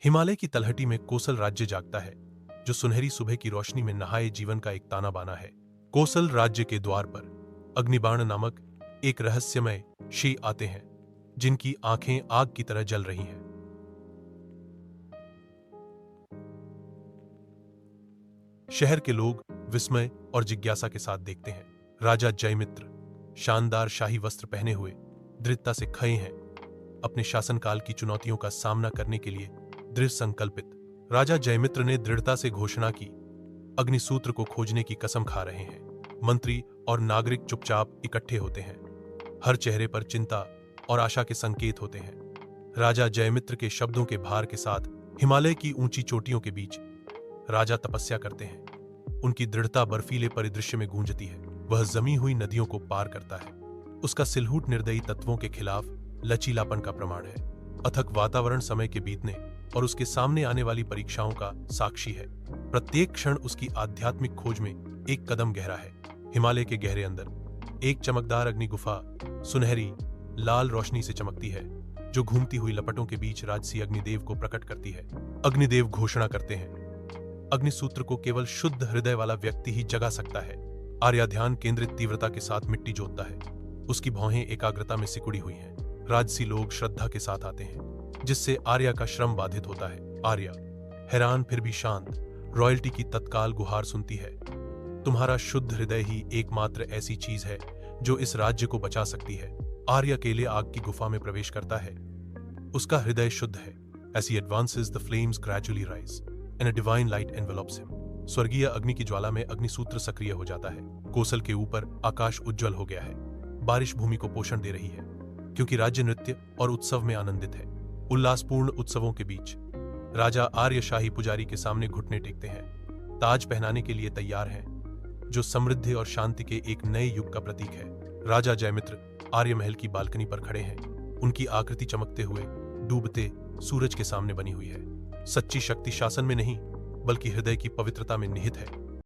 हिमालय की तलहटी में कोसल राज्य जागता है, जो सुनहरी सुबह की रोशनी में नहाए जीवन का एक ताना बाना है। कोसल राज्य के द्वार पर अग्निबाण नामक एक रहस्यमय शी आते हैं, जिनकी आंखें आग की तरह जल रही हैं। शहर के लोग विस्मय और जिज्ञासा के साथ देखते हैं। राजा जयमित्र शानदार शाही वस्त्र पहने हुए दृढ़ता से खड़े हैं, अपने शासनकाल की चुनौतियों का सामना करने के लिए दृढ़ संकल्पित। राजा जयमित्र ने दृढ़ता से घोषणा की, अग्निसूत्र को खोजने की कसम खा रहे हैं। मंत्री और नागरिक चुपचाप इकट्ठे होते हैं, हर चेहरे पर चिंता और आशा के संकेत होते हैं। राजा जयमित्र के शब्दों के भार के साथ हिमालय की ऊंची चोटियों के बीच राजा तपस्या करते हैं। उनकी दृढ़ता बर्फीले परिदृश्य में गूंजती है। वह जमी हुई नदियों को पार करता है। उसका सिलहूट निर्दयी तत्वों के खिलाफ लचीलापन का प्रमाण है। अथक वातावरण समय के बीतने और उसके सामने आने वाली परीक्षाओं का साक्षी है। प्रत्येक क्षण उसकी आध्यात्मिक खोज में एक कदम गहरा है। हिमालय के गहरे अंदर एक चमकदार अग्नि गुफा सुनहरी लाल रोशनी से चमकती है, जो घूमती हुई लपटों के बीच राजसी अग्निदेव को प्रकट करती है। अग्निदेव घोषणा करते हैं, अग्निसूत्र को केवल शुद्ध हृदय वाला व्यक्ति ही जगा सकता है। आर्या ध्यान केंद्रित तीव्रता के साथ मिट्टी जोतता है। उसकी भौहें एकाग्रता में सिकुड़ी हुई हैं। राजसी लोग श्रद्धा के साथ आते हैं, जिससे आर्या का श्रम बाधित होता है। आर्या हैरान फिर भी शांत रॉयल्टी की तत्काल गुहार सुनती है। तुम्हारा शुद्ध हृदय ही एकमात्र ऐसी चीज है जो इस राज्य को बचा सकती है। आर्या अकेले आग की गुफा में प्रवेश करता है। उसका हृदय शुद्ध है। As he advances, the flames gradually rise, and a divine light envelops him. स्वर्गीय अग्नि की ज्वाला में अग्निसूत्र सक्रिय हो जाता है। कोसल के ऊपर आकाश उज्जवल हो गया है। बारिश भूमि को पोषण दे रही है, क्योंकि राज्य नृत्य और उत्सव में आनंदित है। उल्लासपूर्ण उत्सवों के बीच राजा आर्य शाही पुजारी के सामने घुटने टेकते हैं, ताज पहनाने के लिए तैयार हैं, जो समृद्धि और शांति के एक नए युग का प्रतीक है। राजा जयमित्र आर्य महल की बालकनी पर खड़े हैं। उनकी आकृति चमकते हुए डूबते सूरज के सामने बनी हुई है। सच्ची शक्ति शासन में नहीं, बल्कि हृदय की पवित्रता में निहित है।